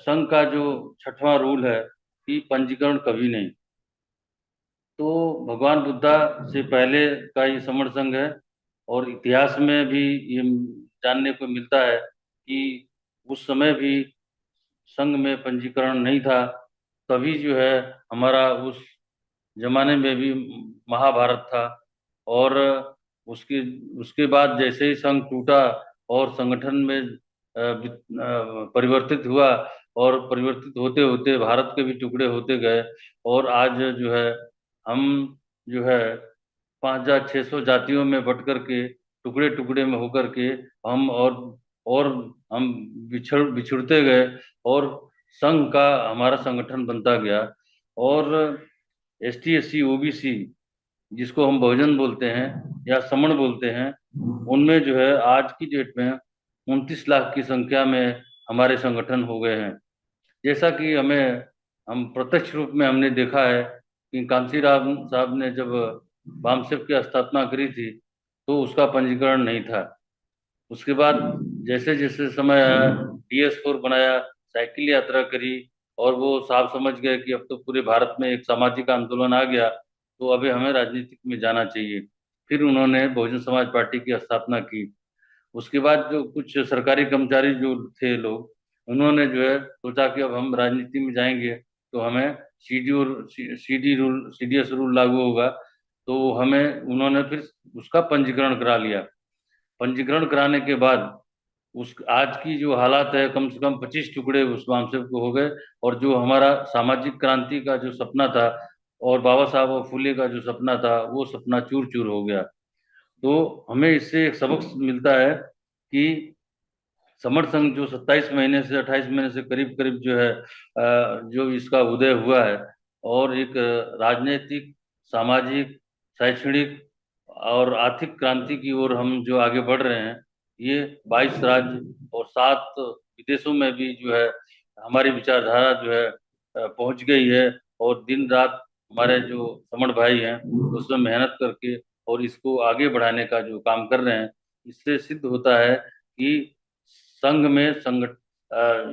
संघ का जो छठवां रूल है कि पंजीकरण कभी नहीं। तो भगवान बुद्धा से पहले का ये समण संघ है। और इतिहास में भी ये जानने को मिलता है कि उस समय भी संघ में पंजीकरण नहीं था। तभी जो है हमारा उस जमाने में भी महाभारत था। और उसके उसके बाद जैसे ही संघ टूटा और संगठन में परिवर्तित हुआ, और परिवर्तित होते होते भारत के भी टुकड़े होते गए। और आज जो है हम जो है 5,600 जातियों में बट करके, टुकड़े टुकड़े में होकर के हम और हम बिछुड़ते गए। और संघ का हमारा संगठन बनता गया। और ST SC OBC, जिसको हम बहुजन बोलते हैं या समण बोलते हैं, उनमें जो है आज की डेट में 29 लाख की संख्या में हमारे संगठन हो गए हैं। जैसा कि हम प्रत्यक्ष रूप में हमने देखा है कि कांशीराम साहब ने जब बामसेफ की स्थापना करी थी तो उसका पंजीकरण नहीं था। उसके बाद जैसे जैसे समय आया, DS4 बनाया, साइकिल यात्रा करी, और वो साफ समझ गए कि अब तो पूरे भारत में एक सामाजिक आंदोलन आ गया, तो अभी हमें राजनीति में जाना चाहिए। फिर उन्होंने बहुजन समाज पार्टी की स्थापना की। उसके बाद जो कुछ सरकारी कर्मचारी जो थे लोग, उन्होंने जो है सोचा कि अब हम राजनीति में जाएंगे तो हमें CDS रूल लागू होगा। तो हमें उन्होंने फिर उसका पंजीकरण करा लिया। पंजीकरण कराने के बाद उस आज की जो हालात है, कम से कम 25 टुकड़े उस वामसेव को हो गए। और जो हमारा सामाजिक क्रांति का जो सपना था और बाबा साहब और फुले का जो सपना था, वो सपना चूर चूर हो गया। तो हमें इससे एक सबक मिलता है कि समर संघ जो 27 महीने से 28 महीने से करीब करीब जो है जो इसका उदय हुआ है, और एक राजनीतिक, सामाजिक, शैक्षणिक और आर्थिक क्रांति की ओर हम जो आगे बढ़ रहे हैं, ये 22 राज्य और 7 विदेशों में भी जो है हमारी विचारधारा जो है पहुंच गई है। और दिन रात हमारे जो समण भाई हैं उसमें मेहनत करके और इसको आगे बढ़ाने का जो काम कर रहे हैं, इससे सिद्ध होता है कि संघ में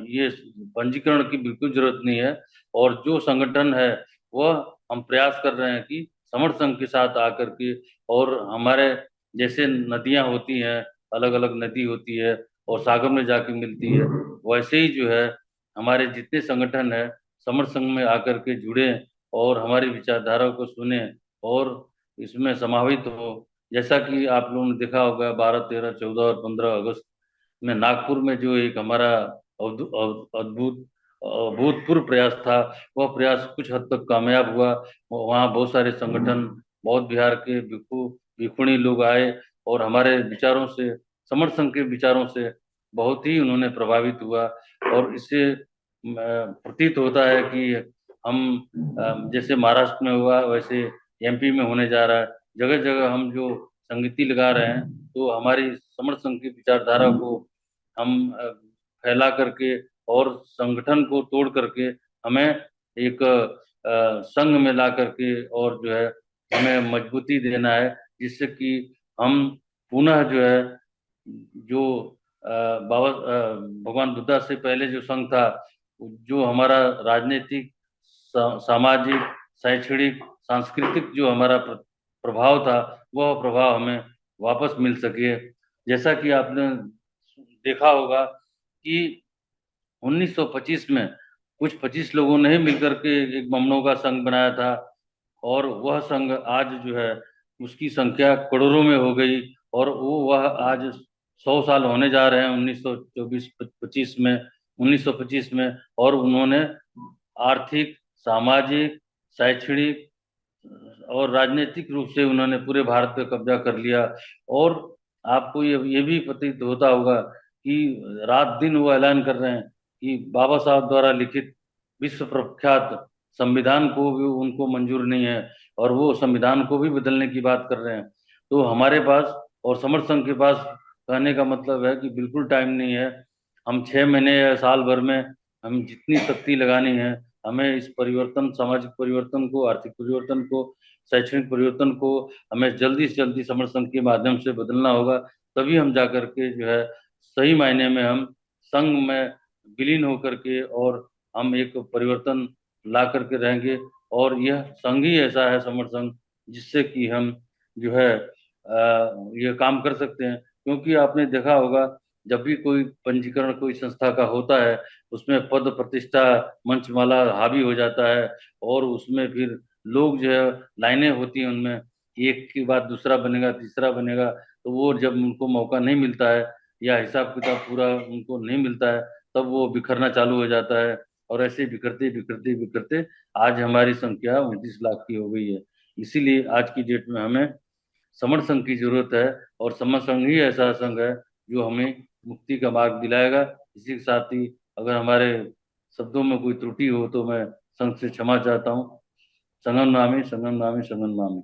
ये पंजीकरण की बिल्कुल जरूरत नहीं है। और जो संगठन है वह हम प्रयास कर रहे हैं कि समर संघ के साथ आकर के, और हमारे जैसे नदियां होती हैं, अलग अलग नदी होती है और सागर में जाके मिलती है, वैसे ही जो है हमारे जितने संगठन है समर संघ में आकर के जुड़े और हमारी विचारधारा को सुने और इसमें समाहित हो। जैसा कि आप लोगों ने देखा होगा 12, 13, 14 और 15 अगस्त में नागपुर में जो एक हमारा अद्भुत अभूतपूर्व प्रयास था, वह प्रयास कुछ हद तक कामयाब हुआ। वहाँ बहुत सारे संगठन, बौद्ध बिहार के भिखुणी लोग आए और हमारे विचारों से, समर संघ के विचारों से बहुत ही उन्होंने प्रभावित हुआ। और इससे प्रतीत होता है कि हम जैसे महाराष्ट्र में हुआ वैसे MP में होने जा रहा है। जगह जगह हम जो संगीति लगा रहे हैं, तो हमारी समर संघ की विचारधारा को हम फैला करके और संगठन को तोड़ करके हमें एक संघ में ला करके और जो है हमें मजबूती देना है, जिससे कि हम पुनः जो है जो भगवान बुद्धा से पहले जो संघ था, जो हमारा राजनीतिक, सामाजिक, शैक्षणिक, सांस्कृतिक जो हमारा प्रभाव था, वह प्रभाव हमें वापस मिल सके। जैसा कि आपने देखा होगा कि 1925 में कुछ 25 लोगों ने ही मिलकर के एक बमनों का संघ बनाया था। और वह संघ आज जो है उसकी संख्या करोड़ों में हो गई। और वह आज 100 साल होने जा रहे हैं 1925 में। और उन्होंने आर्थिक, सामाजिक, शैक्षणिक और राजनीतिक रूप से उन्होंने पूरे भारत पे कब्जा कर लिया। और आपको ये भी प्रतीत होता होगा कि रात दिन वो ऐलान कर रहे हैं कि बाबा साहब द्वारा लिखित विश्व प्रख्यात संविधान को भी उनको मंजूर नहीं है, और वो संविधान को भी बदलने की बात कर रहे हैं। तो हमारे पास और समर संघ के पास कहने का मतलब है कि बिल्कुल टाइम नहीं है। हम 6 महीने या साल भर में हम जितनी शक्ति लगानी है, हमें इस परिवर्तन, सामाजिक परिवर्तन को, आर्थिक परिवर्तन को, शैक्षणिक परिवर्तन को हमें जल्दी से जल्दी समर संघ के माध्यम से बदलना होगा। तभी हम जाकर के जो है सही मायने में हम संघ में विलीन होकर के और हम एक परिवर्तन ला करके रहेंगे। और यह संघ ही ऐसा है, समर संघ, जिससे कि हम जो है ये काम कर सकते हैं। क्योंकि आपने देखा होगा, जब भी कोई पंजीकरण कोई संस्था का होता है, उसमें पद प्रतिष्ठा मंच माला हावी हो जाता है। और उसमें फिर लोग जो है, लाइनें होती हैं उनमें, एक के बाद दूसरा बनेगा, तीसरा बनेगा। तो वो जब उनको मौका नहीं मिलता है या हिसाब किताब पूरा उनको नहीं मिलता है, तब वो बिखरना चालू हो जाता है। और ऐसे बिखरते बिखरते बिखरते आज हमारी संख्या 29 लाख की हो गई है। इसीलिए आज की डेट में हमें समर संघ की जरूरत है। और समर संघ ही ऐसा संघ है जो हमें मुक्ति का मार्ग दिलाएगा। इसी के साथ ही अगर हमारे शब्दों में कोई त्रुटि हो तो मैं संघ से क्षमा चाहता हूँ। संगम नामी संगम नामी संगम नामी।